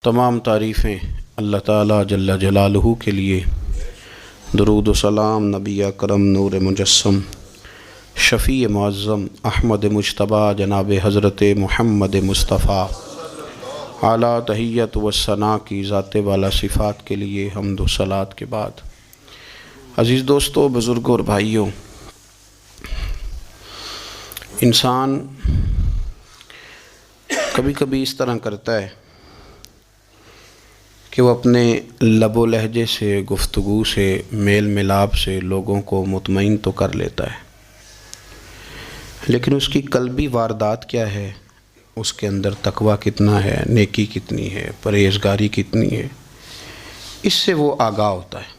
تمام تعریفیں اللہ تعالیٰ جل جلالہ کے لیے۔ درود و سلام نبی اکرم نور مجسم شفیع معظم احمد مجتبیٰ جناب حضرت محمد مصطفیٰ اعلیٰ تحیت و ثناء کی ذات والا صفات کے لیے حمد و صلات کے بعد، عزیز دوستو، بزرگوں اور بھائیوں، انسان کبھی کبھی اس طرح کرتا ہے کہ وہ اپنے لب و لہجے سے، گفتگو سے، میل ملاپ سے لوگوں کو مطمئن تو کر لیتا ہے، لیکن اس کی قلبی واردات کیا ہے، اس کے اندر تقویٰ کتنا ہے، نیکی کتنی ہے، پرہیزگاری کتنی ہے، اس سے وہ آگاہ ہوتا ہے۔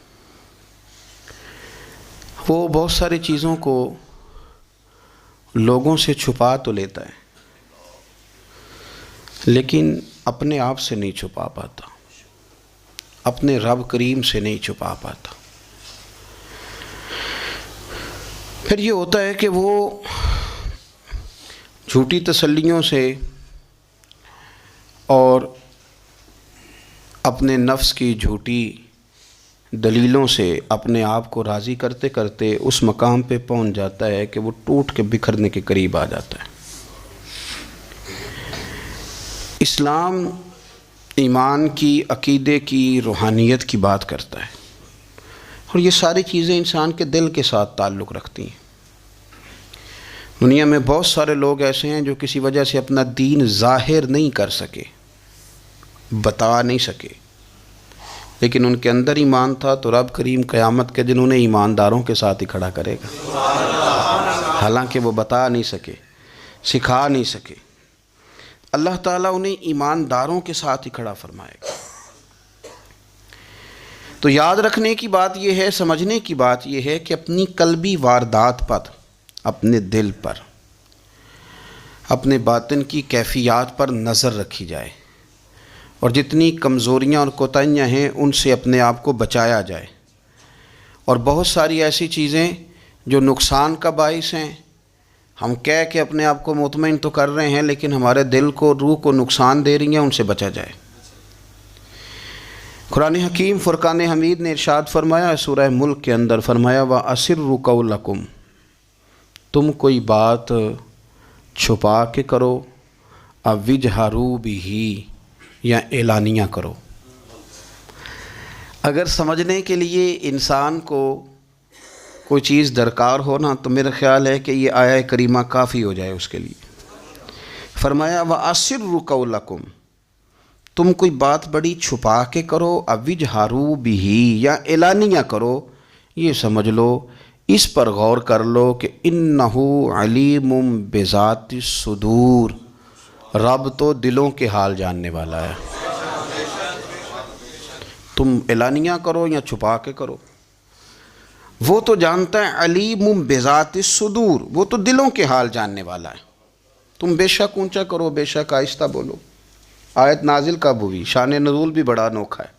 وہ بہت ساری چیزوں کو لوگوں سے چھپا تو لیتا ہے، لیکن اپنے آپ سے نہیں چھپا پاتا، اپنے رب کریم سے نہیں چھپا پاتا۔ پھر یہ ہوتا ہے کہ وہ جھوٹی تسلیوں سے اور اپنے نفس کی جھوٹی دلیلوں سے اپنے آپ کو راضی کرتے کرتے اس مقام پہ پہنچ جاتا ہے کہ وہ ٹوٹ کے بکھرنے کے قریب آ جاتا ہے۔ اسلام ایمان کی، عقیدے کی، روحانیت کی بات کرتا ہے، اور یہ ساری چیزیں انسان کے دل کے ساتھ تعلق رکھتی ہیں۔ دنیا میں بہت سارے لوگ ایسے ہیں جو کسی وجہ سے اپنا دین ظاہر نہیں کر سکے، بتا نہیں سکے، لیکن ان کے اندر ایمان تھا، تو رب کریم قیامت کے دن انہیں ایمانداروں کے ساتھ ہی کھڑا کرے گا، حالانکہ وہ بتا نہیں سکے، سکھا نہیں سکے۔ اللہ تعالیٰ انہیں ایمانداروں کے ساتھ ہی کھڑا فرمائے گا۔ تو یاد رکھنے کی بات یہ ہے، سمجھنے کی بات یہ ہے کہ اپنی قلبی واردات پر، اپنے دل پر، اپنے باطن کی کیفیات پر نظر رکھی جائے، اور جتنی کمزوریاں اور کوتاہیاں ہیں ان سے اپنے آپ کو بچایا جائے، اور بہت ساری ایسی چیزیں جو نقصان کا باعث ہیں، ہم کہہ کے اپنے آپ کو مطمئن تو کر رہے ہیں لیکن ہمارے دل کو، روح کو نقصان دے رہی ہیں، ان سے بچا جائے۔ قرآن حکیم فرقان حمید نے ارشاد فرمایا، سورہ ملک کے اندر فرمایا، وَأَسِرُّوا قَوْلَكُمْ، تم کوئی بات چھپا کے کرو، أَوْ اجْهَرُوا بِهِ، یا اعلانیہ کرو۔ اگر سمجھنے کے لیے انسان کو کوئی چیز درکار ہو نا، تو میرا خیال ہے کہ یہ آیہ کریمہ کافی ہو جائے اس کے لیے۔ فرمایا وَأَسِرُّوا قَوْلَكُمْ، تم کوئی بات بڑی چھپا کے کرو، أَوْ اجْهَرُوا بِهِ، یا اعلانیہ کرو، یہ سمجھ لو، اس پر غور کر لو کہ إِنَّهُ عَلِيمٌ بِذَاتِ الصُّدُورِ، رب تو دلوں کے حال جاننے والا ہے۔ تم اعلانیہ کرو یا چھپا کے کرو، وہ تو جانتا ہے، علیم بذات الصدور، وہ تو دلوں کے حال جاننے والا ہے۔ تم بے شک اونچا کرو، بے شک آہستہ بولو۔ آیت نازل کب ہوئی؟ شان نزول بھی بڑا انوکھا ہے۔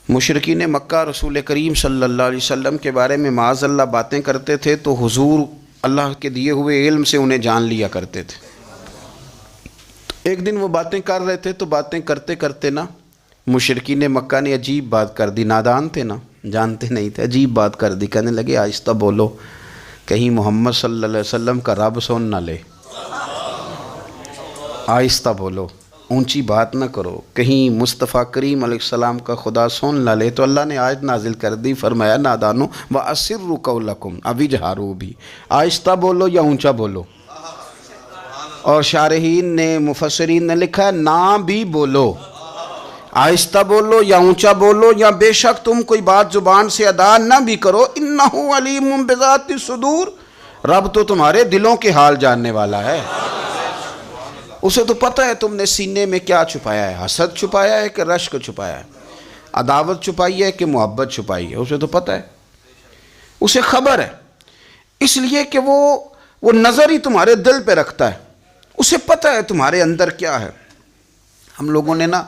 مشرکین مکہ رسول کریم صلی اللہ علیہ وسلم کے بارے میں معاذ اللہ باتیں کرتے تھے، تو حضور اللہ کے دیے ہوئے علم سے انہیں جان لیا کرتے تھے۔ ایک دن وہ باتیں کر رہے تھے، تو باتیں کرتے کرتے نا مشرکین مکہ نے عجیب بات کر دی، نادان تھے نا، جانتے نہیں تھے، عجیب بات کر دی، کہنے لگے آہستہ بولو، کہیں محمد صلی اللہ علیہ وسلم کا رب سن نہ لے، آہستہ بولو، اونچی بات نہ کرو، کہیں مصطفیٰ کریم علیہ السلام کا خدا سن نہ لے۔ تو اللہ نے آیت نازل کر دی، فرمایا نادانو وَأَسِرُّوا قَوْلَكُمْ أَوْ اجْهَرُوا بِهِ، آہستہ بولو یا اونچا بولو۔ اور شارحین نے، مفسرین نے لکھا ہے نہ بھی بولو، آہستہ بولو یا اونچا بولو، یا بے شک تم کوئی بات زبان سے ادا نہ بھی کرو، إِنَّهُ عَلِيمٌ بِذَاتِ الصُّدُورِ، رب تو تمہارے دلوں کے حال جاننے والا ہے۔ اسے تو پتہ ہے تم نے سینے میں کیا چھپایا ہے، حسد چھپایا ہے کہ رشک چھپایا ہے، عداوت چھپائی ہے کہ محبت چھپائی ہے، اسے تو پتہ ہے، اسے خبر ہے، اس لیے کہ وہ نظر ہی تمہارے دل پہ رکھتا ہے، اسے پتہ ہے تمہارے اندر کیا ہے۔ ہم لوگوں نے نا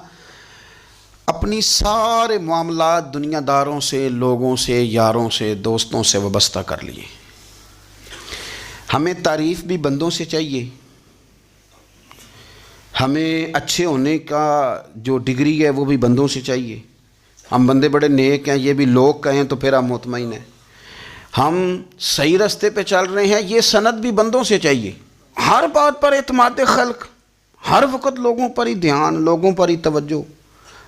اپنی سارے معاملات دنیا داروں سے، لوگوں سے، یاروں سے، دوستوں سے وابستہ کر لیے۔ ہمیں تعریف بھی بندوں سے چاہیے، ہمیں اچھے ہونے کا جو ڈگری ہے وہ بھی بندوں سے چاہیے. ہم بندے بڑے نیک ہیں، یہ بھی لوگ کہیں تو پھر ہم مطمئن ہیں. ہم صحیح راستے پہ چل رہے ہیں، یہ سند بھی بندوں سے چاہیے. ہر بات پر اعتماد خلق، ہر وقت لوگوں پر ہی دھیان، لوگوں پر ہی توجہ،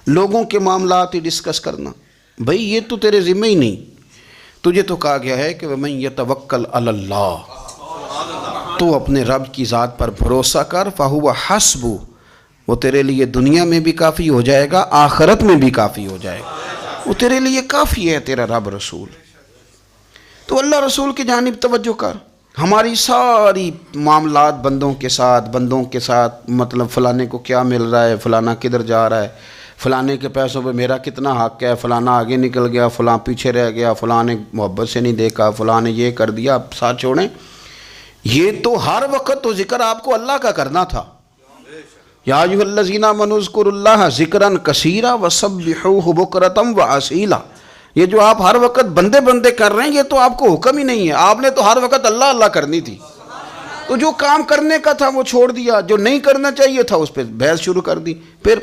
لوگوں کے معاملات ہی ڈسکس کرنا. بھئی یہ تو تیرے ذمہ ہی نہیں. تجھے تو کہا گیا ہے کہ وَمَن يَتَوَكَّلْ عَلَى اللَّهِ، تو اپنے رب کی ذات پر بھروسہ کر. فَهُوَ حَسْبُ، وہ تیرے لیے دنیا میں بھی کافی ہو جائے گا، آخرت میں بھی کافی ہو جائے گا. وہ تیرے لیے کافی ہے تیرا رب رسول. تو اللہ رسول کی جانب توجہ کر. ہماری ساری معاملات بندوں کے ساتھ مطلب فلانے کو کیا مل رہا ہے، فلانا کدھر جا رہا ہے، فلانے کے پیسوں پہ میرا کتنا حق ہے، فلانا آگے نکل گیا، فلاں پیچھے رہ گیا، فلاں نے محبت سے نہیں دیکھا، فلاں نے یہ کر دیا. آپ ساتھ چھوڑیں. یہ تو ہر وقت تو ذکر آپ کو اللہ کا کرنا تھا. یا ایھا الذین آمنوا اذکروا اللہ ذکرا کثیرا وسبحوہ بکرۃ واسیلا. یہ جو آپ ہر وقت بندے کر رہے ہیں یہ تو آپ کو حکم ہی نہیں ہے. آپ نے تو ہر وقت اللہ اللہ کرنی تھی. تو جو کام کرنے کا تھا وہ چھوڑ دیا، جو نہیں کرنا چاہیے تھا اس پہ بحث شروع کر دی. پھر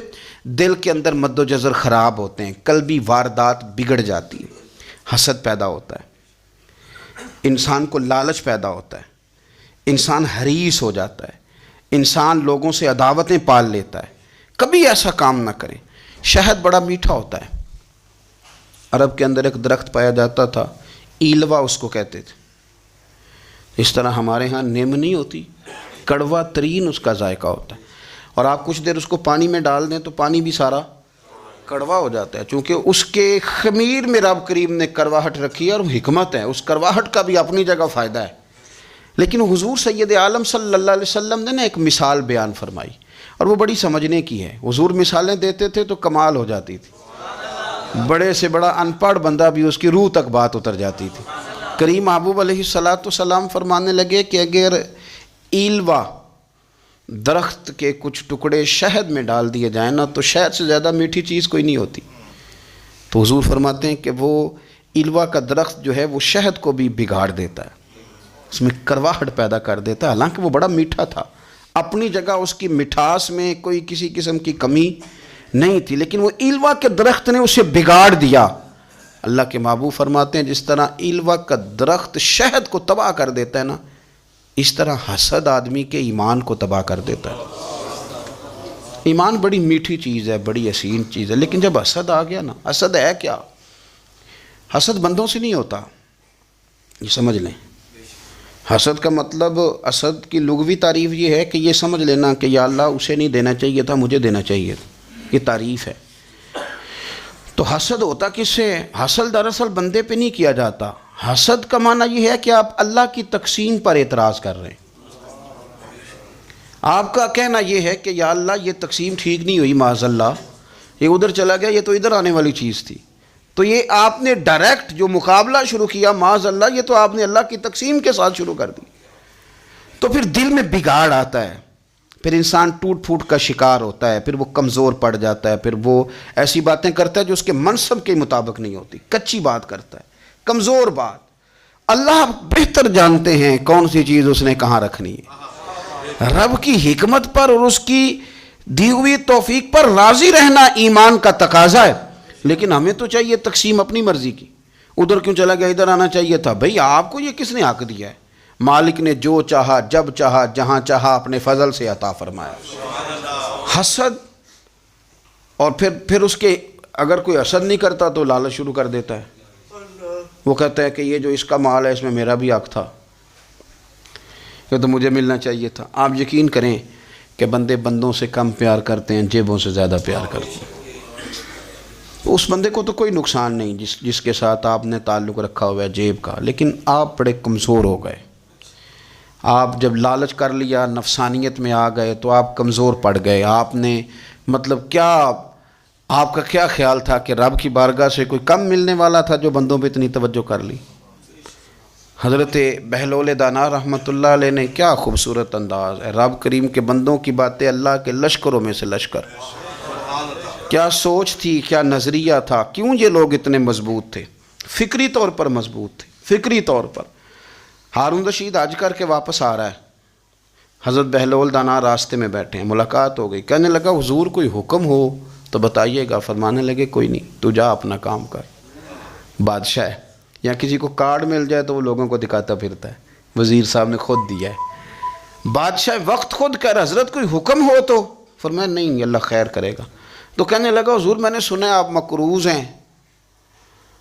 دل کے اندر مد و جزر خراب ہوتے ہیں، قلبی واردات بگڑ جاتی ہے، حسد پیدا ہوتا ہے، انسان کو لالچ پیدا ہوتا ہے، انسان حریص ہو جاتا ہے، انسان لوگوں سے عداوتیں پال لیتا ہے. کبھی ایسا کام نہ کریں. شہد بڑا میٹھا ہوتا ہے. عرب کے اندر ایک درخت پایا جاتا تھا، ایلوا اس کو کہتے تھے. اس طرح ہمارے ہاں نیم نہیں ہوتی، کڑوا ترین اس کا ذائقہ ہوتا ہے. اور آپ کچھ دیر اس کو پانی میں ڈال دیں تو پانی بھی سارا کڑوا ہو جاتا ہے، چونکہ اس کے خمیر میں رب کریم نے کرواہٹ رکھی ہے اور وہ حکمت ہے. اس کرواہٹ کا بھی اپنی جگہ فائدہ ہے. لیکن حضور سید عالم صلی اللہ علیہ وسلم نے نا ایک مثال بیان فرمائی اور وہ بڑی سمجھنے کی ہے. حضور مثالیں دیتے تھے تو کمال ہو جاتی تھی. بڑے سے بڑا ان پڑھ بندہ بھی اس کی روح تک بات اتر جاتی تھی. کریم محبوب علیہ السلام فرمانے لگے کہ اگر ایلوا درخت کے کچھ ٹکڑے شہد میں ڈال دیے جائیں نا تو شہد سے زیادہ میٹھی چیز کوئی نہیں ہوتی. تو حضور فرماتے ہیں کہ وہ ایلوا کا درخت جو ہے وہ شہد کو بھی بگاڑ دیتا ہے، اس میں کرواہٹ پیدا کر دیتا ہے. حالانکہ وہ بڑا میٹھا تھا، اپنی جگہ اس کی مٹھاس میں کوئی کسی قسم کی کمی نہیں تھی، لیکن وہ ایلوا کے درخت نے اسے بگاڑ دیا. اللہ کے محبوب فرماتے ہیں جس طرح ایلوا کا درخت شہد کو تباہ کر دیتا ہے نا، اس طرح حسد آدمی کے ایمان کو تباہ کر دیتا ہے. ایمان بڑی میٹھی چیز ہے، بڑی حسین چیز ہے، لیکن جب حسد آ گیا نا، حسد ہے کیا؟ حسد بندوں سے نہیں ہوتا، یہ سمجھ لیں. حسد کا مطلب، حسد کی لغوی تعریف یہ ہے کہ یہ سمجھ لینا کہ یا اللہ اسے نہیں دینا چاہیے تھا، مجھے دینا چاہیے تھا. یہ تعریف ہے. تو حسد ہوتا کس سے؟ حسد دراصل بندے پہ نہیں کیا جاتا. حسد کا معنی یہ ہے کہ آپ اللہ کی تقسیم پر اعتراض کر رہے ہیں. آپ کا کہنا یہ ہے کہ یا اللہ یہ تقسیم ٹھیک نہیں ہوئی، معاذ اللہ یہ ادھر چلا گیا، یہ تو ادھر آنے والی چیز تھی. تو یہ آپ نے ڈائریکٹ جو مقابلہ شروع کیا، معاذ اللہ یہ تو آپ نے اللہ کی تقسیم کے ساتھ شروع کر دی. تو پھر دل میں بگاڑ آتا ہے، پھر انسان ٹوٹ پھوٹ کا شکار ہوتا ہے، پھر وہ کمزور پڑ جاتا ہے، پھر وہ ایسی باتیں کرتا ہے جو اس کے منصب کے مطابق نہیں ہوتی، کچی بات کرتا ہے، کمزور بات. اللہ بہتر جانتے ہیں کون سی چیز اس نے کہاں رکھنی ہے. رب کی حکمت پر اور اس کی دی ہوئی توفیق پر راضی رہنا ایمان کا تقاضا ہے. لیکن ہمیں تو چاہیے تقسیم اپنی مرضی کی. ادھر کیوں چلا گیا، ادھر آنا چاہیے تھا. بھئی آپ کو یہ کس نے حق دیا ہے؟ مالک نے جو چاہا، جب چاہا، جہاں چاہا اپنے فضل سے عطا فرمایا. حسد، اور پھر اس کے اگر کوئی حسد نہیں کرتا تو لالچ شروع کر دیتا ہے. وہ کہتا ہے کہ یہ جو اس کا مال ہے اس میں میرا بھی حق تھا، یہ تو مجھے ملنا چاہیے تھا. آپ یقین کریں کہ بندے بندوں سے کم پیار کرتے ہیں، جیبوں سے زیادہ پیار کرتے ہیں. اس بندے کو تو کوئی نقصان نہیں جس کے ساتھ آپ نے تعلق رکھا ہوا ہے جیب کا، لیکن آپ بڑے کمزور ہو گئے. آپ جب لالچ کر لیا، نفسانیت میں آ گئے تو آپ کمزور پڑ گئے. آپ نے مطلب کیا، آپ کا کیا خیال تھا کہ رب کی بارگاہ سے کوئی کم ملنے والا تھا جو بندوں پہ اتنی توجہ کر لی؟ حضرت بہلول دانا رحمۃ اللہ علیہ نے کیا خوبصورت انداز ہے. رب کریم کے بندوں کی باتیں اللہ کے لشکروں میں سے لشکر. کیا سوچ تھی، کیا نظریہ تھا. کیوں یہ لوگ اتنے مضبوط تھے؟ فکری طور پر مضبوط تھے، فکری طور پر. ہارون رشید حج کر کے واپس آ رہا ہے. حضرت بہلول دانا راستے میں بیٹھے ہیں، ملاقات ہو گئی، کہنے لگا حضور کوئی حکم ہو تو بتائیے گا۔ فرمانے لگے کوئی نہیں، تو جا اپنا کام کر۔ بادشاہ ہے یا کسی کو کارڈ مل جائے تو وہ لوگوں کو دکھاتا پھرتا ہے، وزیر صاحب نے خود دیا ہے۔ بادشاہ وقت خود کہہ رہا حضرت کوئی حکم ہو تو؟ فرمایا نہیں، اللہ خیر کرے گا۔ تو کہنے لگا حضور میں نے سنا ہے آپ مقروض ہیں،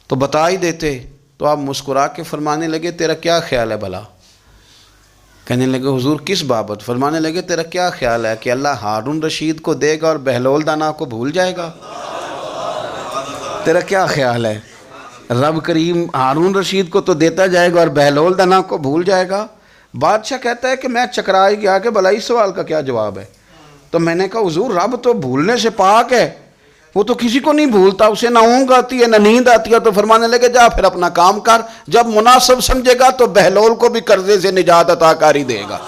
تو بتا ہی دیتے۔ تو آپ مسکرا کے فرمانے لگے تیرا کیا خیال ہے بھلا؟ کہنے لگے حضور کس بابت؟ فرمانے لگے تیرا کیا خیال ہے کہ اللہ ہارون رشید کو دے گا اور بہلول دانا کو بھول جائے گا؟ تیرا کیا خیال ہے؟ رب کریم ہارون رشید کو تو دیتا جائے گا اور بہلول دانا کو بھول جائے گا؟ بادشاہ کہتا ہے کہ میں چکرا ہی گیا کہ بھلا اس سوال کا کیا جواب ہے؟ تو میں نے کہا حضور رب تو بھولنے سے پاک ہے، وہ تو کسی کو نہیں بھولتا، اسے نہ اونگ آتی ہے نہ نیند آتی ہے۔ تو فرمانے لگے جا پھر اپنا کام کر، جب مناسب سمجھے گا تو بہلول کو بھی قرضے سے نجات عطا کاری دے گا۔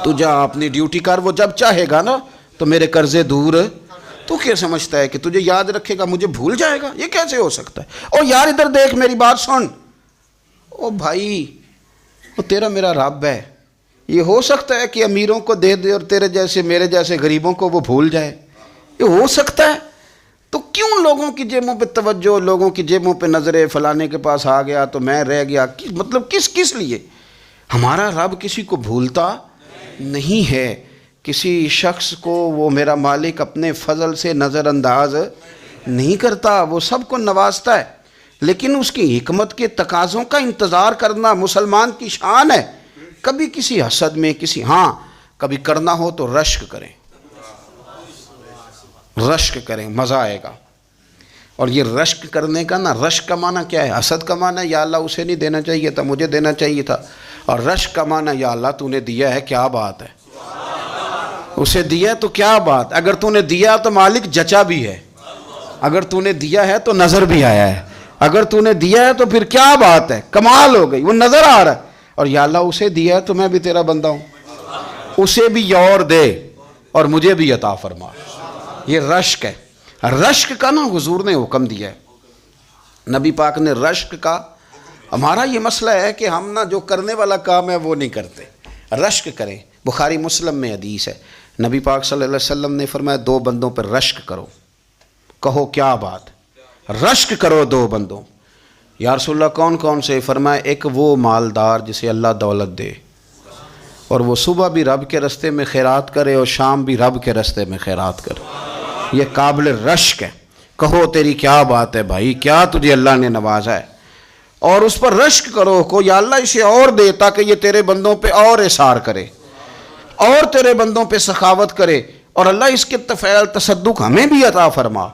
تو جا اپنی ڈیوٹی کر، وہ جب چاہے گا نا تو میرے قرضے دور۔ تو کیا سمجھتا ہے کہ تجھے یاد رکھے گا مجھے بھول جائے گا؟ یہ کیسے ہو سکتا ہے؟ او یار ادھر دیکھ میری بات سن۔ او بھائی وہ تیرا میرا رب ہے، یہ ہو سکتا ہے کہ امیروں کو دے دے اور تیرے جیسے میرے جیسے غریبوں کو وہ بھول جائے؟ یہ ہو سکتا ہے؟ تو کیوں لوگوں کی جیبوں پہ توجہ، لوگوں کی جیبوں پہ نظریں، فلانے کے پاس آ گیا تو میں رہ گیا، مطلب کس لیے؟ ہمارا رب کسی کو بھولتا نہیں ہے، کسی شخص کو وہ میرا مالک اپنے فضل سے نظر انداز نہیں کرتا، وہ سب کو نوازتا ہے، لیکن اس کی حکمت کے تقاضوں کا انتظار کرنا مسلمان کی شان ہے۔ کبھی کسی حسد میں کبھی کرنا ہو تو رشک کریں، مزہ آئے گا۔ اور یہ رشک کرنے کا نا، رشک کا معنی کیا ہے؟ حسد کا معنی یا اللہ اسے نہیں دینا چاہیے تھا، مجھے دینا چاہیے تھا، اور رشک کا معنی یا اللہ تو نے دیا ہے، کیا بات ہے، اسے دیا تو کیا بات، اگر تو نے دیا تو مالک جچا بھی ہے، اگر تو نے دیا ہے تو نظر بھی آیا ہے، اگر تو نے دیا ہے تو پھر کیا بات ہے، کمال ہو گئی، وہ نظر آ رہا ہے۔ اور یا اللہ اسے دیا ہے تو میں بھی تیرا بندہ ہوں، اسے بھی اور دے اور مجھے بھی عطا فرما۔ یہ رشک ہے۔ رشک کا نا حضور نے حکم دیا ہے، نبی پاک نے رشک کا۔ ہمارا یہ مسئلہ ہے کہ ہم نا جو کرنے والا کام ہے وہ نہیں کرتے، رشک کریں۔ بخاری مسلم میں حدیث ہے، نبی پاک صلی اللہ علیہ وسلم نے فرمایا 2 بندوں پر رشک کرو۔ کہو کیا بات؟ رشک کرو 2 بندوں۔ یا رسول اللہ کون کون سے؟ فرمایا ایک وہ مالدار جسے اللہ دولت دے اور وہ صبح بھی رب کے رستے میں خیرات کرے اور شام بھی رب کے رستے میں خیرات کرے، یہ قابل رشک ہے۔ کہو تیری کیا بات ہے بھائی، کیا تجھے اللہ نے نوازا ہے، اور اس پر رشک کرو کو یا اللہ اسے اور دے تاکہ یہ تیرے بندوں پہ اور اثار کرے اور تیرے بندوں پہ سخاوت کرے، اور اللہ اس کے فعل تصدق ہمیں بھی عطا فرما۔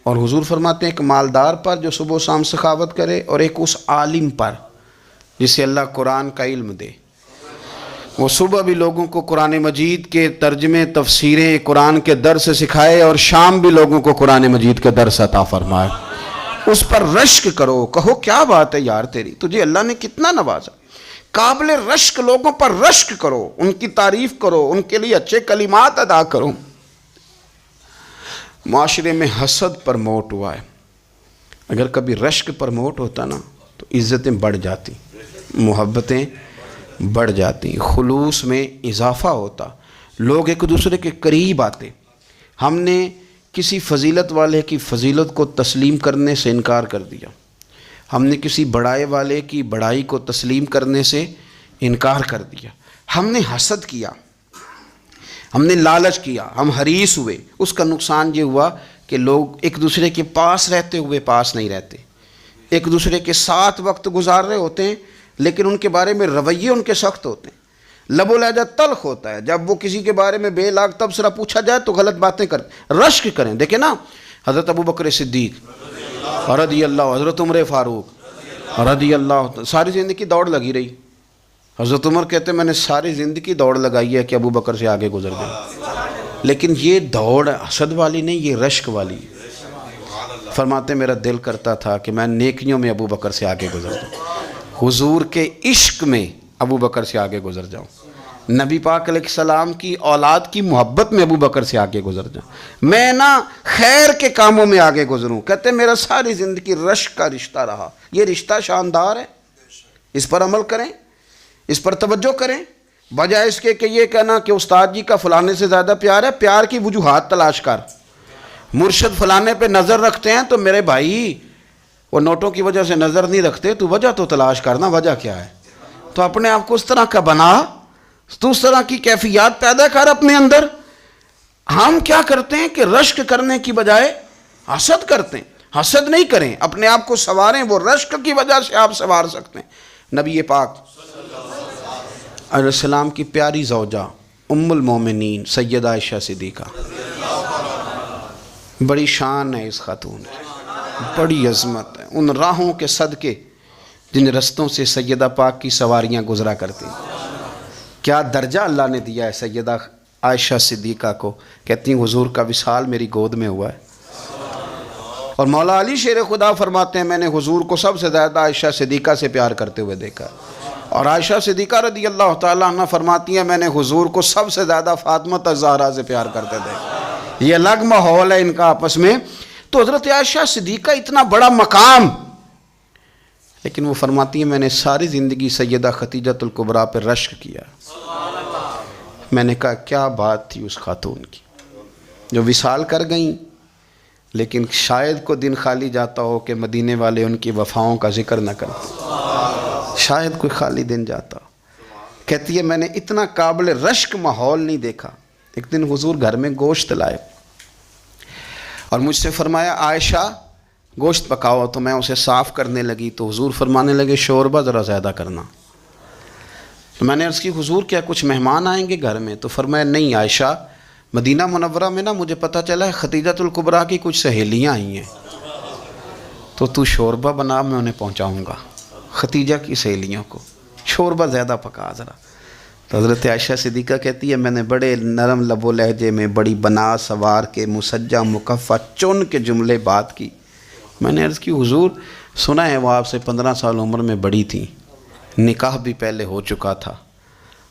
اور حضور فرماتے ہیں ایک مالدار پر جو صبح و شام سخاوت کرے، اور ایک اس عالم پر جسے اللہ قرآن کا علم دے، وہ صبح بھی لوگوں کو قرآن مجید کے ترجمے، تفسیریں، قرآن کے درس سکھائے، اور شام بھی لوگوں کو قرآن مجید کا درس عطا فرمائے۔ اس پر رشک کرو، کہو کیا بات ہے یار تیری، تجھے اللہ نے کتنا نوازا۔ قابل رشک لوگوں پر رشک کرو، ان کی تعریف کرو، ان کے لیے اچھے کلمات ادا کرو۔ معاشرے میں حسد پرموٹ ہوا ہے، اگر کبھی رشک پرموٹ ہوتا نا تو عزتیں بڑھ جاتی، محبتیں بڑھ جاتی، خلوص میں اضافہ ہوتا، لوگ ایک دوسرے کے قریب آتے۔ ہم نے کسی فضیلت والے کی فضیلت کو تسلیم کرنے سے انکار کر دیا، ہم نے کسی بڑائی والے کی بڑائی کو تسلیم کرنے سے انکار کر دیا، ہم نے حسد کیا، ہم نے لالچ کیا، ہم حریص ہوئے۔ اس کا نقصان یہ ہوا کہ لوگ ایک دوسرے کے پاس رہتے ہوئے پاس نہیں رہتے، ایک دوسرے کے ساتھ وقت گزار رہے ہوتے ہیں لیکن ان کے بارے میں رویے ان کے سخت ہوتے ہیں، لب و لہجہ تلخ ہوتا ہے، جب وہ کسی کے بارے میں بے لاگ تبصرہ پوچھا جائے تو غلط باتیں کرتے۔ رشک کریں، دیکھیں نا حضرت ابو بکر صدیق رضی اللہ، حضرت عمر فاروق رضی اللہ، ساری زندگی دوڑ لگی رہی۔ حضرت عمر کہتے ہیں میں نے ساری زندگی دوڑ لگائی ہے کہ ابو بکر سے آگے گزر جائیں، لیکن یہ دوڑ حسد والی نہیں، یہ رشک والی۔ فرماتے میرا دل کرتا تھا کہ میں نیکیوں میں ابو بکر سے آگے گزر جاؤں، حضور کے عشق میں ابو بکر سے آگے گزر جاؤں، نبی پاک علیہ السلام کی اولاد کی محبت میں ابو بکر سے آگے گزر جاؤں، میں نا خیر کے کاموں میں آگے گزروں۔ کہتے میرا ساری زندگی رشک کا رشتہ رہا، یہ رشتہ شاندار ہے، اس پر عمل کریں، اس پر توجہ کریں۔ بجائے اس کے کہ یہ کہنا کہ استاد جی کا فلانے سے زیادہ پیار ہے، پیار کی وجوہات تلاش کر. مرشد فلانے پہ نظر رکھتے ہیں تو میرے بھائی وہ نوٹوں کی وجہ سے نظر نہیں رکھتے، تو وجہ تو تلاش کرنا، وجہ کیا ہے. تو اپنے آپ کو اس طرح کا بنا، تو اس طرح کی کیفیات پیدا کر اپنے اندر. ہم کیا کرتے ہیں کہ رشک کرنے کی بجائے حسد کرتے ہیں. حسد نہیں کریں، اپنے آپ کو سنواریں، وہ رشک کی وجہ سے آپ سنوار سکتے ہیں. نبی پاک علیہ السلام کی پیاری زوجہ ام المومنین سیدہ عائشہ صدیقہ، بڑی شان ہے اس خاتون کی، بڑی عظمت ہے ان راہوں کے صدقے جن رستوں سے سیدہ پاک کی سواریاں گزرا کرتی. کیا درجہ اللہ نے دیا ہے سیدہ عائشہ صدیقہ کو. کہتی ہیں حضور کا وصال میری گود میں ہوا ہے. اور مولا علی شیر خدا فرماتے ہیں میں نے حضور کو سب سے زیادہ عائشہ صدیقہ سے پیار کرتے ہوئے دیکھا. اور عائشہ صدیقہ رضی اللہ تعالیٰ عنہ فرماتی ہیں میں نے حضور کو سب سے زیادہ فاطمہ الزہرا سے پیار کرتے دیکھا. یہ الگ ماحول ہے ان کا آپس میں. تو حضرت عائشہ صدیقہ اتنا بڑا مقام، لیکن وہ فرماتی ہیں میں نے ساری زندگی سیدہ خدیجۃ الکبریٰ پہ رشک کیا. میں نے کہا کیا بات تھی اس خاتون کی جو وصال کر گئیں، لیکن شاید کو دن خالی جاتا ہو کہ مدینے والے ان کی وفاؤں کا ذکر نہ کرتے. شاید کوئی خالی دن جاتا. کہتی ہے میں نے اتنا قابل رشک ماحول نہیں دیکھا. ایک دن حضور گھر میں گوشت لائے اور مجھ سے فرمایا عائشہ گوشت پکاؤ. تو میں اسے صاف کرنے لگی تو حضور فرمانے لگے شوربہ ذرا زیادہ کرنا. تو میں نے عرض کی حضور کیا کچھ مہمان آئیں گے گھر میں؟ تو فرمایا نہیں عائشہ، مدینہ منورہ میں نا مجھے پتہ چلا ہے خدیجۃ الکبریٰ کی کچھ سہیلیاں آئی ہیں، تو شوربہ بنا، میں انہیں پہنچاؤں گا. خدیجہ کی سہیلیوں کو شوربہ زیادہ پکا ذرا. تو حضرت عائشہ صدیقہ کہتی ہے میں نے بڑے نرم لب و لہجے میں بڑی بنا سوار کے مسجع مکفہ چن کے جملے بات کی. میں نے عرض کی حضور سنا ہے وہ آپ سے 15 سال عمر میں بڑی تھیں، نکاح بھی پہلے ہو چکا تھا،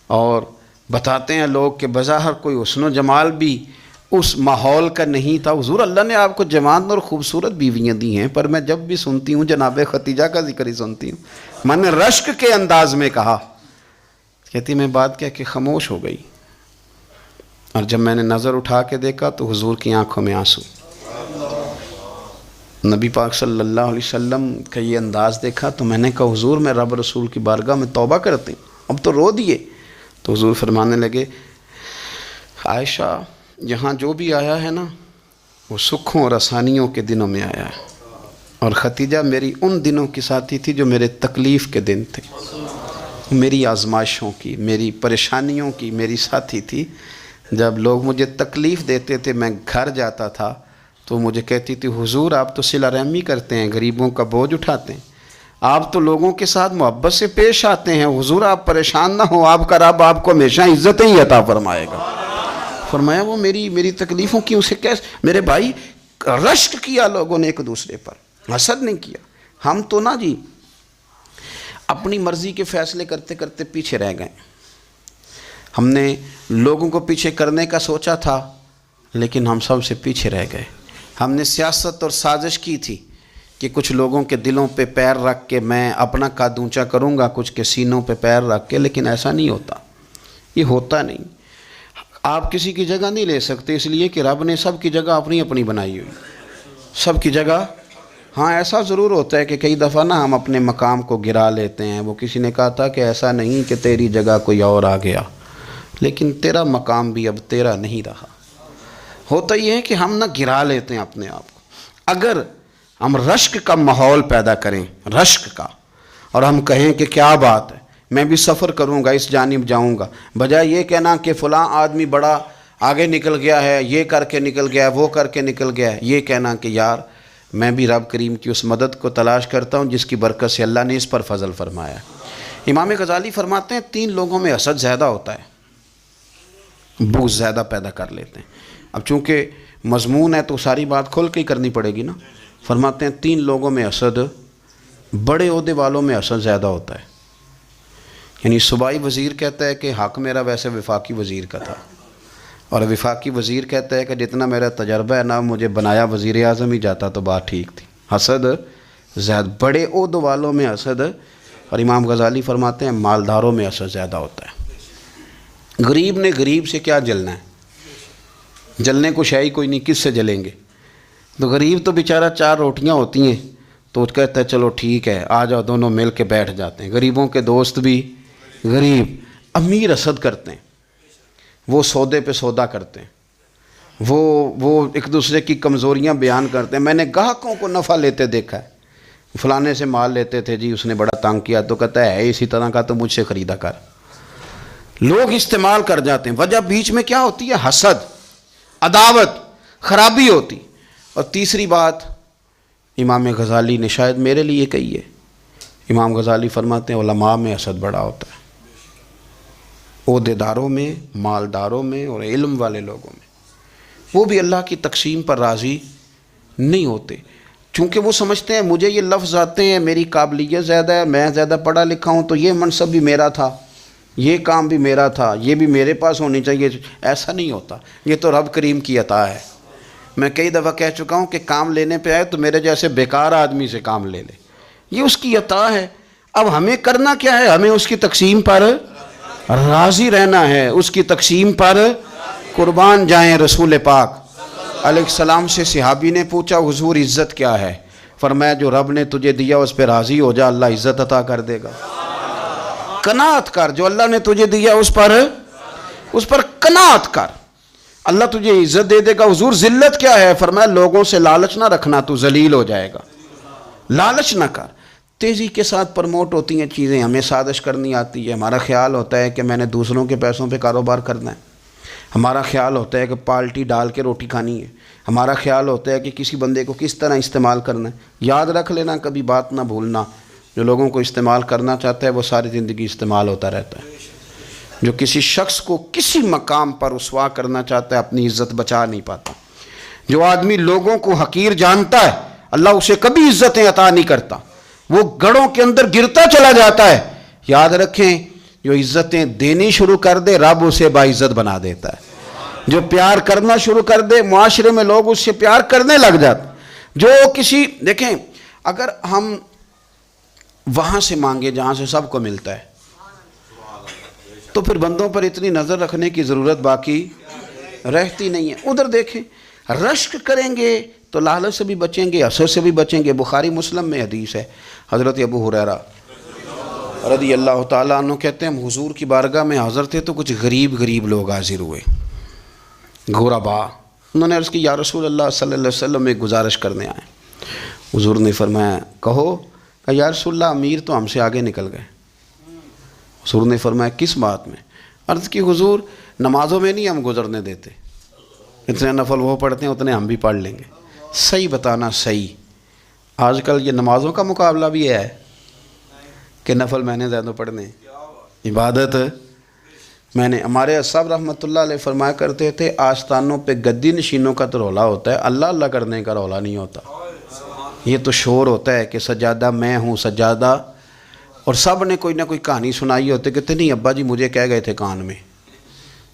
اور بتاتے ہیں لوگ کہ بظاہر کوئی حسن و جمال بھی اس ماحول کا نہیں تھا. حضور اللہ نے آپ کو جوان اور خوبصورت بیویاں دی ہیں، پر میں جب بھی سنتی ہوں جناب خدیجہ کا ذکر ہی سنتی ہوں. میں نے رشک کے انداز میں کہا. کہتی میں بات کیا کہ خاموش ہو گئی، اور جب میں نے نظر اٹھا کے دیکھا تو حضور کی آنکھوں میں آنسو. نبی پاک صلی اللہ علیہ وسلم کا یہ انداز دیکھا تو میں نے کہا حضور میں رب رسول کی بارگاہ میں توبہ کرتے ہیں، اب تو رو دیے. تو حضور فرمانے لگے عائشہ یہاں جو بھی آیا ہے نا وہ سکھوں اور آسانیوں کے دنوں میں آیا ہے، اور خدیجہ میری ان دنوں کی ساتھی تھی جو میرے تکلیف کے دن تھے، میری آزمائشوں کی، میری پریشانیوں کی میری ساتھی تھی. جب لوگ مجھے تکلیف دیتے تھے میں گھر جاتا تھا تو مجھے کہتی تھی حضور آپ تو صلہ رحمی کرتے ہیں، غریبوں کا بوجھ اٹھاتے ہیں، آپ تو لوگوں کے ساتھ محبت سے پیش آتے ہیں، حضور آپ پریشان نہ ہوں، آپ کا رب آپ کو ہمیشہ عزتیں ہی عطا فرمائے گا. فرمایا وہ میری تکلیفوں کی اسے کیسے. میرے بھائی رشک کیا لوگوں نے ایک دوسرے پر، حسد نہیں کیا. ہم تو نا جی اپنی مرضی کے فیصلے کرتے کرتے پیچھے رہ گئے. ہم نے لوگوں کو پیچھے کرنے کا سوچا تھا لیکن ہم سب سے پیچھے رہ گئے. ہم نے سیاست اور سازش کی تھی کہ کچھ لوگوں کے دلوں پہ پیر رکھ کے میں اپنا قد اونچا کروں گا، کچھ کے سینوں پہ پیر رکھ کے، لیکن ایسا نہیں ہوتا. یہ ہوتا نہیں. آپ کسی کی جگہ نہیں لے سکتے، اس لیے کہ رب نے سب کی جگہ اپنی اپنی بنائی ہوئی، سب کی جگہ. ہاں ایسا ضرور ہوتا ہے کہ کئی دفعہ نا ہم اپنے مقام کو گرا لیتے ہیں. وہ کسی نے کہا تھا کہ ایسا نہیں کہ تیری جگہ کوئی اور آ گیا، لیکن تیرا مقام بھی اب تیرا نہیں رہا. ہوتا یہ ہے کہ ہم نہ گرا لیتے ہیں اپنے آپ کو. اگر ہم رشک کا ماحول پیدا کریں، رشک کا، اور ہم کہیں کہ کیا بات ہے میں بھی سفر کروں گا، اس جانب جاؤں گا، بجائے یہ کہنا کہ فلاں آدمی بڑا آگے نکل گیا ہے، یہ کر کے نکل گیا ہے، وہ کر کے نکل گیا ہے، یہ کہنا کہ یار میں بھی رب کریم کی اس مدد کو تلاش کرتا ہوں جس کی برکت سے اللہ نے اس پر فضل فرمایا. امام غزالی فرماتے ہیں 3 لوگوں میں حسد زیادہ ہوتا ہے، بغض زیادہ پیدا کر لیتے ہیں. اب چونکہ مضمون ہے تو ساری بات کھول کے ہی کرنی پڑے گی نا. فرماتے ہیں 3 لوگوں میں حسد، بڑے عہدے والوں میں حسد زیادہ ہوتا ہے. یعنی صوبائی وزیر کہتا ہے کہ حق میرا ویسے وفاقی وزیر کا تھا، اور وفاقی وزیر کہتا ہے کہ جتنا میرا تجربہ ہے نا مجھے بنایا وزیر اعظم ہی جاتا تو بات ٹھیک تھی. حسد زیادہ، بڑے عہدوں والوں میں حسد. اور امام غزالی فرماتے ہیں مالداروں میں حسد زیادہ ہوتا ہے. غریب نے غریب سے کیا جلنا ہے؟ جلنے کو شے ہی کوئی نہیں، کس سے جلیں گے؟ تو غریب تو بیچارہ 4 روٹیاں ہوتی ہیں تو وہ کہتا ہے چلو ٹھیک ہے آ جاؤ، دونوں مل کے بیٹھ جاتے ہیں۔ غریبوں کے دوست بھی غریب، امیر حسد کرتے ہیں، وہ سودے پہ سودا کرتے ہیں، وہ ایک دوسرے کی کمزوریاں بیان کرتے ہیں۔ میں نے گاہکوں کو نفع لیتے دیکھا ہے، فلانے سے مال لیتے تھے جی، اس نے بڑا تنگ کیا، تو کہتا ہے اسی طرح کا تو مجھ سے خریدا کر۔ لوگ استعمال کر جاتے ہیں، وجہ بیچ میں کیا ہوتی ہے؟ حسد، عداوت، خرابی ہوتی۔ اور تیسری بات امام غزالی نے شاید میرے لیے کہی ہے، امام غزالی فرماتے ہیں علماء میں حسد بڑا ہوتا ہے، عہدیداروں میں، مالداروں میں اور علم والے لوگوں میں۔ وہ بھی اللہ کی تقسیم پر راضی نہیں ہوتے، چونکہ وہ سمجھتے ہیں مجھے یہ لفظ آتے ہیں، میری قابلیت زیادہ ہے، میں زیادہ پڑھا لکھا ہوں، تو یہ منصب بھی میرا تھا، یہ کام بھی میرا تھا، یہ بھی میرے پاس ہونی چاہیے۔ ایسا نہیں ہوتا، یہ تو رب کریم کی عطا ہے۔ میں کئی دفعہ کہہ چکا ہوں کہ کام لینے پہ آئے تو میرے جیسے بیکار آدمی سے کام لے لے، یہ اس کی عطا ہے۔ اب ہمیں کرنا کیا ہے؟ ہمیں اس کی تقسیم پر راضی رہنا ہے، اس کی تقسیم پر قربان جائیں۔ رسول پاک علیہ السلام سے صحابی نے پوچھا حضور عزت کیا ہے؟ فرمایا جو رب نے تجھے دیا اس پہ راضی ہو جا، اللہ عزت عطا کر دے گا۔ قناعت کر، جو اللہ نے تجھے دیا اس پر قناعت کر، اللہ تجھے عزت دے دے گا۔ حضور ذلت کیا ہے؟ فرمایا لوگوں سے لالچ نہ رکھنا، تو ذلیل ہو جائے گا، لالچ نہ کر۔ تیزی کے ساتھ پرموٹ ہوتی ہیں چیزیں، ہمیں سازش کرنی آتی ہے، ہمارا خیال ہوتا ہے کہ میں نے دوسروں کے پیسوں پہ کاروبار کرنا ہے، ہمارا خیال ہوتا ہے کہ پالٹی ڈال کے روٹی کھانی ہے، ہمارا خیال ہوتا ہے کہ کسی بندے کو کس طرح استعمال کرنا ہے۔ یاد رکھ لینا، کبھی بات نہ بھولنا، جو لوگوں کو استعمال کرنا چاہتا ہے وہ ساری زندگی استعمال ہوتا رہتا ہے۔ جو کسی شخص کو کسی مقام پر رسوا کرنا چاہتا ہے اپنی عزت بچا نہیں پاتا۔ جو آدمی لوگوں کو حقیر جانتا ہے اللہ اسے کبھی عزتیں عطا نہیں کرتا، وہ گڑھوں کے اندر گرتا چلا جاتا ہے۔ یاد رکھیں جو عزتیں دینی شروع کر دے رب اسے باعزت بنا دیتا ہے، جو پیار کرنا شروع کر دے معاشرے میں لوگ اس سے پیار کرنے لگ جاتے۔ جو کسی دیکھیں اگر ہم وہاں سے مانگے جہاں سے سب کو ملتا ہے تو پھر بندوں پر اتنی نظر رکھنے کی ضرورت باقی رہتی نہیں ہے۔ ادھر دیکھیں رشک کریں گے تو لالچ سے بھی بچیں گے، حسد سے بھی بچیں گے۔ بخاری مسلم میں حدیث ہے، حضرت ابو ہریرہ رضی اللہ تعالیٰ عنہ کہتے ہیں ہم حضور کی بارگاہ میں حاضر تھے تو کچھ غریب لوگ حاضر ہوئے، غربا۔ انہوں نے عرض کی یا رسول اللہ صلی اللہ علیہ وسلم ایک گزارش کرنے آئے۔ حضور نے فرمایا کہو۔ کہ یا رسول اللہ امیر تو ہم سے آگے نکل گئے۔ حضور نے فرمایا کس بات میں؟ عرض کی حضور نمازوں میں نہیں ہم گزرنے دیتے، اتنے نفل وہ پڑھتے ہیں اتنے ہم بھی پڑھ لیں گے۔ صحیح بتانا صحیح، آج کل یہ نمازوں کا مقابلہ بھی ہے کہ نفل میں نے زیادہ پڑھنے، عبادت میں نے۔ ہمارے صاحب رحمۃ اللہ علیہ فرمایا کرتے تھے آستانوں پہ گدی نشینوں کا تو رولا ہوتا ہے، اللہ اللہ کرنے کا رولا نہیں ہوتا۔ یہ تو شور ہوتا ہے کہ سجادہ میں ہوں سجادہ، اور سب نے کوئی نہ کوئی کہانی سنائی ہوتی، کہتے نہیں ابا جی مجھے کہہ گئے تھے کان میں،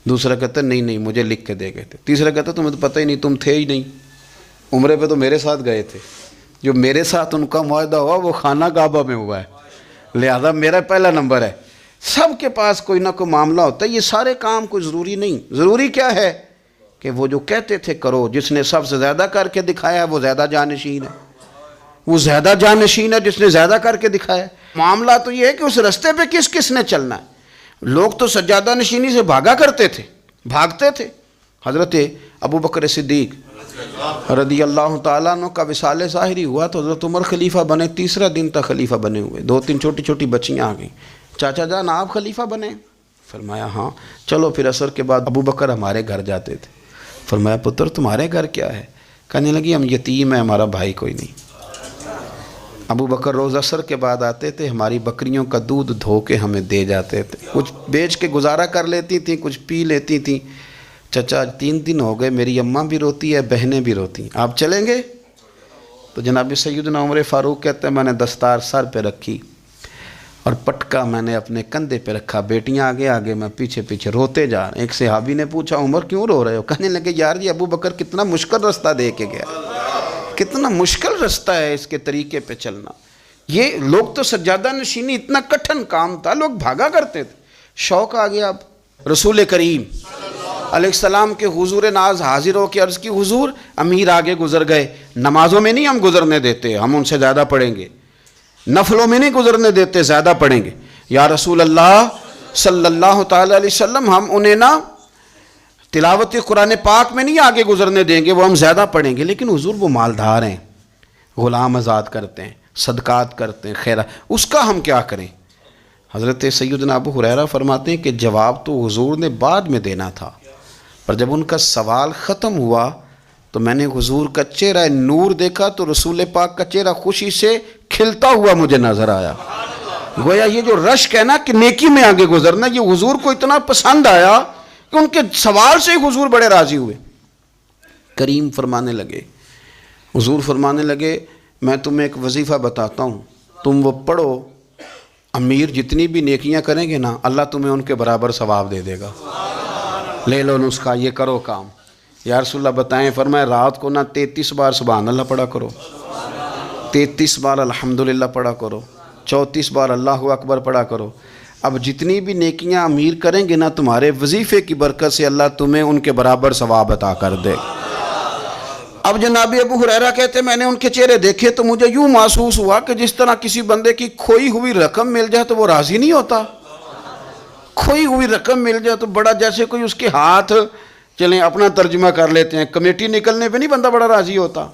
دوسرا کہتا نہیں مجھے لکھ کے دے گئے تھے، تیسرا کہتا تمہیں تو پتہ ہی نہیں، تم تھے ہی نہیں، عمرے پہ تو میرے ساتھ گئے تھے، جو میرے ساتھ ان کا معاہدہ ہوا وہ خانہ کعبہ میں ہوا ہے، لہذا میرا پہلا نمبر ہے۔ سب کے پاس کوئی نہ کوئی معاملہ ہوتا ہے، یہ سارے کام کوئی ضروری نہیں۔ ضروری کیا ہے کہ وہ جو کہتے تھے کرو، جس نے سب سے زیادہ کر کے دکھایا ہے وہ زیادہ جانشین ہے، وہ زیادہ جانشین ہے جس نے زیادہ کر کے دکھایا ہے۔ معاملہ تو یہ ہے کہ اس رستے پہ کس کس نے چلنا ہے۔ لوگ تو سجادہ نشینی سے بھاگا کرتے تھے، بھاگتے تھے۔ حضرت ابو بکر صدیق رضی اللہ تعالیٰ عنہ کا وصال ظاہری ہوا تو حضرت عمر خلیفہ بنے، تیسرا دن تک خلیفہ بنے ہوئے، 2-3 چھوٹی چھوٹی بچیاں آ گئیں، چاچا جان آپ خلیفہ بنے؟ فرمایا ہاں۔ چلو پھر عصر کے بعد ابو بکر ہمارے گھر جاتے تھے۔ فرمایا پتر تمہارے گھر کیا ہے؟ کہنے لگی ہم یتیم ہیں، ہمارا بھائی کوئی نہیں۔ ابو بکر روز عصر کے بعد آتے تھے، ہماری بکریوں کا دودھ دھو کے ہمیں دے جاتے تھے، کچھ بیچ کے گزارا کر لیتی تھیں، کچھ پی لیتی تھیں۔ چچا 3 دن ہو گئے، میری اماں بھی روتی ہے، بہنیں بھی روتی ہیں، آپ چلیں گے؟ تو جناب سیدنا عمر فاروق کہتے ہیں میں نے دستار سر پہ رکھی اور پٹکا میں نے اپنے کندھے پہ رکھا، بیٹیاں آگے آگے میں پیچھے پیچھے روتے جا رہے ہیں۔ ایک صحابی نے پوچھا عمر کیوں رو رہے ہو؟ کہنے لگے یار یہ ابو بکر کتنا مشکل رستہ دے کے گیا، کتنا مشکل رستہ ہے اس کے طریقے پہ چلنا۔ یہ لوگ تو سجادہ نشینی اتنا کٹھن کام تھا، لوگ بھاگا کرتے تھے۔ شوق آ گیا اب رسول کریم علیہ السلام کے حضور ناز حاضر ہو کے عرض کی حضور امیر آگے گزر گئے، نمازوں میں نہیں ہم گزرنے دیتے، ہم ان سے زیادہ پڑھیں گے، نفلوں میں نہیں گزرنے دیتے، زیادہ پڑھیں گے۔ یا رسول اللہ صلی اللہ تعالی علیہ وسلم، ہم انہیں نا تلاوت قرآن پاک میں نہیں آگے گزرنے دیں گے، وہ ہم زیادہ پڑھیں گے، لیکن حضور وہ مالدار ہیں، غلام آزاد کرتے ہیں، صدقات کرتے ہیں، خیرات، اس کا ہم کیا کریں؟ حضرت سیدنا ابو ہریرہ فرماتے ہیں کہ جواب تو حضور نے بعد میں دینا تھا، پر جب ان کا سوال ختم ہوا تو میں نے حضور کا چہرہ نور دیکھا تو رسول پاک کا چہرہ خوشی سے کھلتا ہوا مجھے نظر آیا۔ گویا یہ جو رشک ہے نا کہ نیکی میں آگے گزرنا، یہ حضور کو اتنا پسند آیا کہ ان کے سوال سے ہی حضور بڑے راضی ہوئے۔ کریم فرمانے لگے، حضور فرمانے لگے میں تمہیں ایک وظیفہ بتاتا ہوں، تم وہ پڑھو، امیر جتنی بھی نیکیاں کریں گے نا اللہ تمہیں ان کے برابر ثواب دے دے گا، لے لو نسخہ، یہ کرو کام۔ یا رسول اللہ بتائیں، فرمائے رات کو نا 33 بار سبحان اللہ پڑھا کرو، 33 بار الحمدللہ پڑھا کرو، 34 بار اللہ اکبر پڑھا کرو۔ اب جتنی بھی نیکیاں امیر کریں گے نا تمہارے وظیفے کی برکت سے اللہ تمہیں ان کے برابر ثواب عطا کر دے۔ اب جناب ابو ہریرہ کہتے میں نے ان کے چہرے دیکھے تو مجھے یوں محسوس ہوا کہ جس طرح کسی بندے کی کھوئی ہوئی رقم مل جائے تو وہ راضی نہیں ہوتا، کھوئی ہوئی رقم مل جائے تو بڑا جیسے کوئی اس کے ہاتھ، چلیں اپنا ترجمہ کر لیتے ہیں، کمیٹی نکلنے پہ نہیں بندہ بڑا راضی ہوتا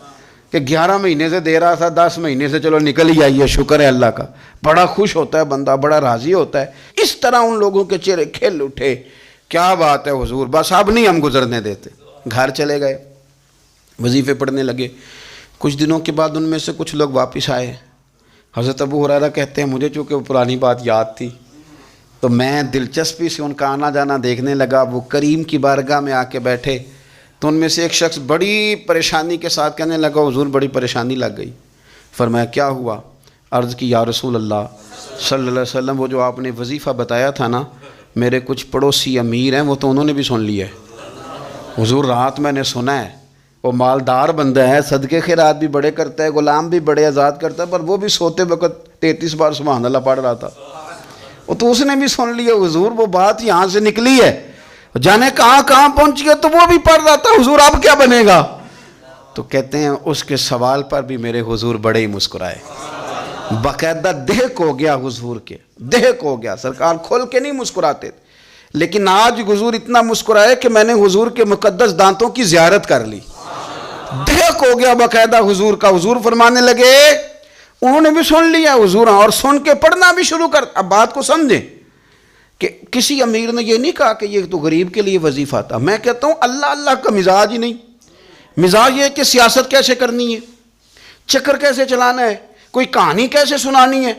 کہ 11 مہینے سے دے رہا تھا، 10 مہینے سے چلو نکل ہی آئی ہے، شکر ہے اللہ کا، بڑا خوش ہوتا ہے بندہ، بڑا راضی ہوتا ہے۔ اس طرح ان لوگوں کے چہرے کھل اٹھے، کیا بات ہے حضور، بس اب نہیں ہم گزرنے دیتے۔ گھر چلے گئے، وظیفے پڑھنے لگے۔ کچھ دنوں کے بعد ان میں سے کچھ لوگ واپس آئے۔ حضرت ابو ہریرہ کہتے ہیں مجھے چونکہ وہ پرانی بات یاد تھی تو میں دلچسپی سے ان کا آنا جانا دیکھنے لگا۔ وہ کریم کی بارگاہ میں آ کے بیٹھے تو ان میں سے ایک شخص بڑی پریشانی کے ساتھ کہنے لگا حضور بڑی پریشانی لگ گئی۔ فرمایا کیا ہوا؟ عرض کی یا رسول اللہ صلی اللہ علیہ وسلم وہ جو آپ نے وظیفہ بتایا تھا نا، میرے کچھ پڑوسی امیر ہیں وہ تو انہوں نے بھی سن لیا ہے حضور، رات میں نے سنا ہے وہ مالدار بندہ ہے، صدقے خیرات بھی بڑے کرتا ہے، غلام بھی بڑے آزاد کرتا ہے، پر وہ بھی سوتے وقت 33 بار سبحان اللہ پڑھ رہا تھا، وہ تو اس نے بھی سن لیا حضور، وہ بات یہاں سے نکلی ہے، جانے کہاں کہاں پہنچی ہے، تو وہ بھی پڑھ رہا تھا حضور اب کیا بنے گا؟ تو کہتے ہیں اس کے سوال پر بھی میرے حضور بڑے ہی مسکرائے، باقاعدہ دہک ہو گیا حضور کے، دہک ہو گیا، سرکار کھول کے نہیں مسکراتے تھے، لیکن آج حضور اتنا مسکرائے کہ میں نے حضور کے مقدس دانتوں کی زیارت کر لی، دہک ہو گیا باقاعدہ حضور کا۔ حضور فرمانے لگے انہوں نے بھی سن لیا حضور، اور سن کے پڑھنا بھی شروع کر۔ اب بات کو سمجھیں کہ کسی امیر نے یہ نہیں کہا کہ یہ تو غریب کے لیے وظیفہ تھا، میں کہتا ہوں اللہ اللہ کا مزاج ہی نہیں، مزاج یہ کہ سیاست کیسے کرنی ہے، چکر کیسے چلانا ہے، کوئی کہانی کیسے سنانی ہے،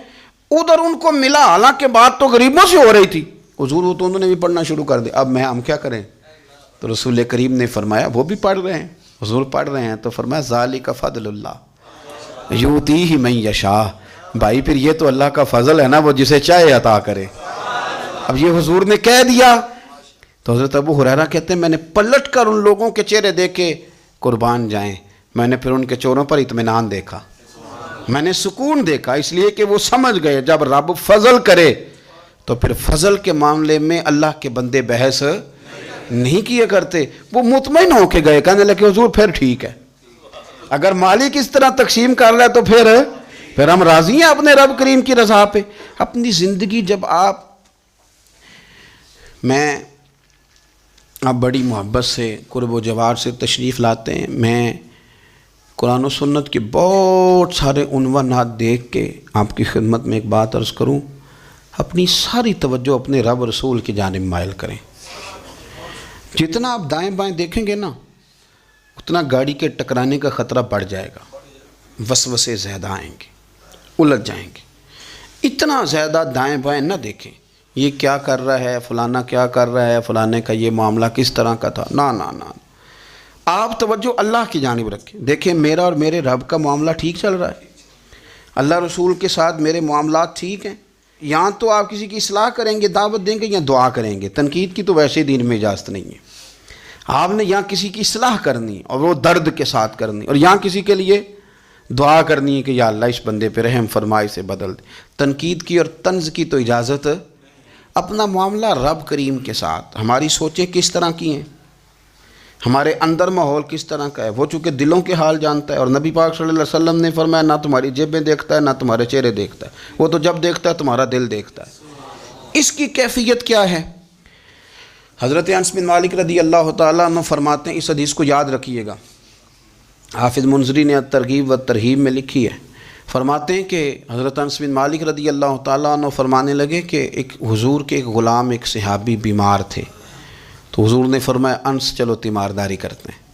ادھر ان کو ملا، حالانکہ بات تو غریبوں سے ہو رہی تھی، حضور وہ تو انہوں نے بھی پڑھنا شروع کر دیا۔ اب ہم کیا کریں؟ تو رسول کریم نے فرمایا وہ بھی پڑھ رہے ہیں، حضور پڑھ رہے ہیں، تو فرمایا ذالک فضل اللہ یؤتیہ من یشاء، بھائی پھر یہ تو اللہ کا فضل ہے نا، وہ جسے چاہے عطا کرے۔ اب یہ حضور نے کہہ دیا تو حضرت ابو ہریرہ کہتے ہیں میں نے پلٹ کر ان لوگوں کے چہرے دیکھے، قربان جائیں، میں نے پھر ان کے چہروں پر اطمینان دیکھا، میں نے سکون دیکھا، اس لیے کہ وہ سمجھ گئے جب رب فضل کرے تو پھر فضل کے معاملے میں اللہ کے بندے بحث نہیں کیے کرتے، وہ مطمئن ہو کے گئے، کہنے لگے حضور پھر ٹھیک ہے، اگر مالک اس طرح تقسیم کر رہا ہے تو پھر ہم راضی ہیں اپنے رب کریم کی رضا پہ۔ اپنی زندگی جب آپ بڑی محبت سے قرب و جوار سے تشریف لاتے ہیں، میں قرآن و سنت کے بہت سارے عنوانات دیکھ کے آپ کی خدمت میں ایک بات عرض کروں، اپنی ساری توجہ اپنے رب رسول کی جانب مائل کریں۔ جتنا آپ دائیں بائیں دیکھیں گے نا اتنا گاڑی کے ٹکرانے کا خطرہ بڑھ جائے گا، وسوسے زیادہ آئیں گے، الجھ جائیں گے۔ اتنا زیادہ دائیں بائیں نہ دیکھیں، یہ کیا کر رہا ہے، فلانا کیا کر رہا ہے، فلانے کا یہ معاملہ کس طرح کا تھا، نہ نہ نہ، آپ توجہ اللہ کی جانب رکھیں۔ دیکھیں میرا اور میرے رب کا معاملہ ٹھیک چل رہا ہے، اللہ رسول کے ساتھ میرے معاملات ٹھیک ہیں، یہاں تو آپ کسی کی اصلاح کریں گے، دعوت دیں گے یا دعا کریں گے، تنقید کی تو ویسے دین میں اجازت نہیں ہے، آپ نے یہاں کسی کی اصلاح کرنی اور وہ درد کے ساتھ کرنی، اور یہاں کسی کے لیے دعا کرنی ہے کہ یا اللہ اس بندے پہ رحم فرما، اسے بدل دے۔ تنقید کی اور طنز کی تو اجازت اپنا معاملہ رب کریم کے ساتھ، ہماری سوچیں کس طرح کی ہیں، ہمارے اندر ماحول کس طرح کا ہے، وہ چونکہ دلوں کے حال جانتا ہے. اور نبی پاک صلی اللہ علیہ وسلم نے فرمایا نہ تمہاری جیبیں دیکھتا ہے نہ تمہارے چہرے دیکھتا ہے، وہ تو جب دیکھتا ہے تمہارا دل دیکھتا ہے. اس کی کیفیت کیا ہے؟ حضرت انس بن مالک رضی اللہ تعالیٰ عنہ فرماتے ہیں، اس حدیث کو یاد رکھیے گا، حافظ منذری نے ترغیب و ترہیب میں لکھی ہے. فرماتے ہیں کہ حضرت انس بن مالک رضی اللہ تعالیٰ عنہ فرمانے لگے کہ ایک حضور کے ایک غلام، ایک صحابی بیمار تھے. تو حضور نے فرمایا انس چلو تیمارداری کرتے ہیں.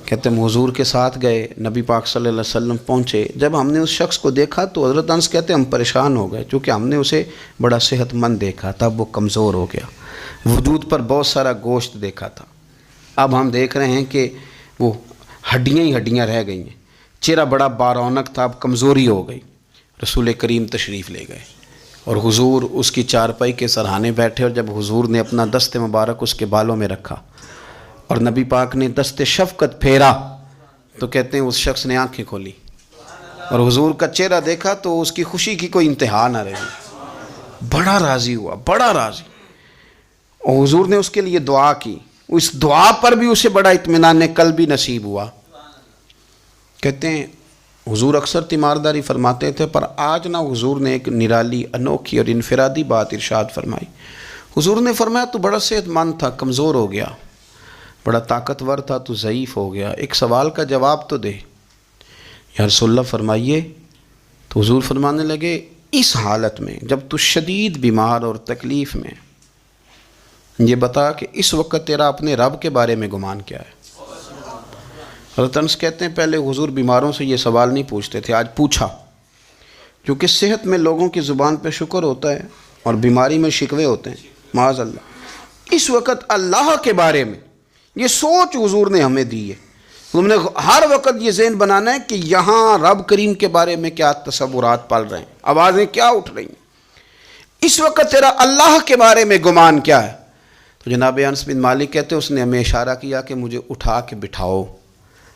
کہتے ہیں حضور کے ساتھ گئے، نبی پاک صلی اللہ علیہ وسلم پہنچے. جب ہم نے اس شخص کو دیکھا تو حضرت انس کہتے ہیں ہم پریشان ہو گئے، چونکہ ہم نے اسے بڑا صحت مند دیکھا تھا، وہ کمزور ہو گیا، وجود پر بہت سارا گوشت دیکھا تھا. اب ہم دیکھ رہے ہیں کہ وہ ہڈیاں ہی ہڈیاں رہ گئی ہیں، چہرہ بڑا بارونق تھا، اب کمزوری ہو گئی. رسول کریم تشریف لے گئے اور حضور اس کی چارپائی کے سرہانے بیٹھے، اور جب حضور نے اپنا دست مبارک اس کے بالوں میں رکھا اور نبی پاک نے دست شفقت پھیرا تو کہتے ہیں اس شخص نے آنکھیں کھولی اور حضور کا چہرہ دیکھا تو اس کی خوشی کی کوئی انتہا نہ رہی، بڑا راضی ہوا، بڑا راضی. اور حضور نے اس کے لیے دعا کی، اس دعا پر بھی اسے بڑا اطمینان قلبی نصیب ہوا. کہتے ہیں حضور اکثر تیمارداری فرماتے تھے، پر آج نہ حضور نے ایک نرالی، انوکھی اور انفرادی بات ارشاد فرمائی. حضور نے فرمایا تو بڑا صحت مند تھا، کمزور ہو گیا، بڑا طاقتور تھا تو ضعیف ہو گیا، ایک سوال کا جواب تو دے. یا رسول اللہ فرمائیے. تو حضور فرمانے لگے اس حالت میں جب تو شدید بیمار اور تکلیف میں، یہ بتا کہ اس وقت تیرا اپنے رب کے بارے میں گمان کیا ہے. حضرت انس کہتے ہیں پہلے حضور بیماروں سے یہ سوال نہیں پوچھتے تھے، آج پوچھا، کیونکہ صحت میں لوگوں کی زبان پہ شکر ہوتا ہے اور بیماری میں شکوے ہوتے ہیں معاذ اللہ. اس وقت اللہ کے بارے میں یہ سوچ حضور نے ہمیں دی ہے. تم نے ہر وقت یہ ذہن بنانا ہے کہ یہاں رب کریم کے بارے میں کیا تصورات پل رہے ہیں، آوازیں کیا اٹھ رہی ہیں، اس وقت تیرا اللہ کے بارے میں گمان کیا ہے. تو جناب انس بن مالک کہتے ہیں اس نے ہمیں اشارہ کیا کہ مجھے اٹھا کے بٹھاؤ.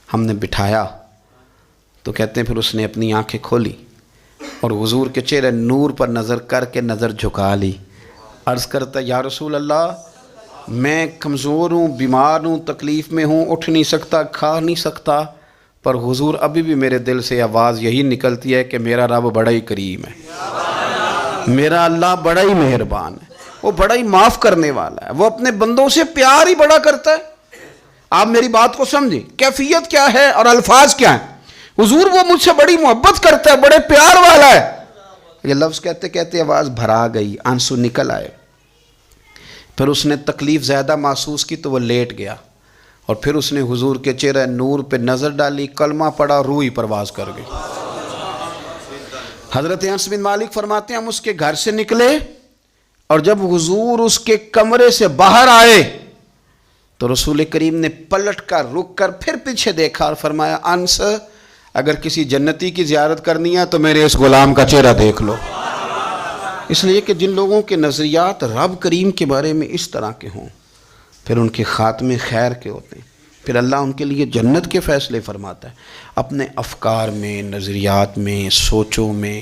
ہم نے بٹھایا تو کہتے ہیں پھر اس نے اپنی آنکھیں کھولی اور حضور کے چہرے نور پر نظر کر کے نظر جھکا لی. عرض کرتا یا رسول اللہ میں کمزور ہوں، بیمار ہوں، تکلیف میں ہوں، اٹھ نہیں سکتا، کھا نہیں سکتا، پر حضور ابھی بھی میرے دل سے آواز یہی نکلتی ہے کہ میرا رب بڑا ہی کریم ہے، میرا اللہ بڑا ہی مہربان ہے، وہ بڑا ہی معاف کرنے والا ہے، وہ اپنے بندوں سے پیار ہی بڑا کرتا ہے. آپ میری بات کو سمجھیں، کیفیت کیا ہے اور الفاظ کیا ہیں. حضور وہ مجھ سے بڑی محبت کرتا ہے، بڑے پیار والا ہے. یہ لفظ کہتے کہتے آواز بھرا گئی، آنسو نکل آئے. پھر اس نے تکلیف زیادہ محسوس کی تو وہ لیٹ گیا اور پھر اس نے حضور کے چہرے نور پہ نظر ڈالی، کلمہ پڑھا، روح ہی پرواز کر گئی. حضرت انس بن مالک فرماتے ہیں ہم اس کے گھر سے نکلے اور جب حضور اس کے کمرے سے باہر آئے تو رسول کریم نے پلٹ کر رک کر پھر پیچھے دیکھا اور فرمایا انس اگر کسی جنتی کی زیارت کرنی ہے تو میرے اس غلام کا چہرہ دیکھ لو. اس لیے کہ جن لوگوں کے نظریات رب کریم کے بارے میں اس طرح کے ہوں پھر ان کے خاتمے خیر کے ہوتے ہیں، پھر اللہ ان کے لیے جنت کے فیصلے فرماتا ہے. اپنے افکار میں، نظریات میں، سوچوں میں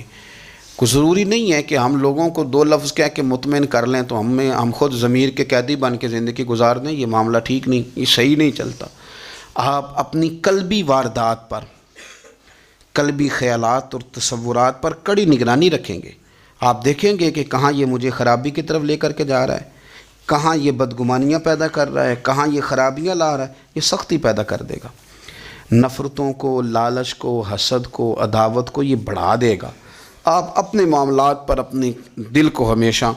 کوئی ضروری نہیں ہے کہ ہم لوگوں کو دو لفظ کہہ کے مطمئن کر لیں تو ہم خود ضمیر کے قیدی بن کے زندگی گزار دیں. یہ معاملہ ٹھیک نہیں، یہ صحیح نہیں چلتا. آپ اپنی قلبی واردات پر، قلبی خیالات اور تصورات پر کڑی نگرانی رکھیں گے. آپ دیکھیں گے کہ کہاں یہ مجھے خرابی کی طرف لے کر کے جا رہا ہے، کہاں یہ بدگمانیاں پیدا کر رہا ہے، کہاں یہ خرابیاں لا رہا ہے. یہ سختی پیدا کر دے گا، نفرتوں کو، لالچ کو، حسد کو، عداوت کو یہ بڑھا دے گا. آپ اپنے معاملات پر اپنے دل کو ہمیشہ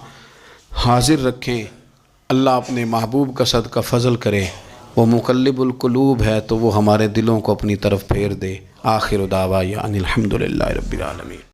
حاضر رکھیں. اللہ اپنے محبوب کا صدقہ فضل کرے، وہ مقلب القلوب ہے تو وہ ہمارے دلوں کو اپنی طرف پھیر دے. آخر دعوانا ان الحمدللہ رب العالمین.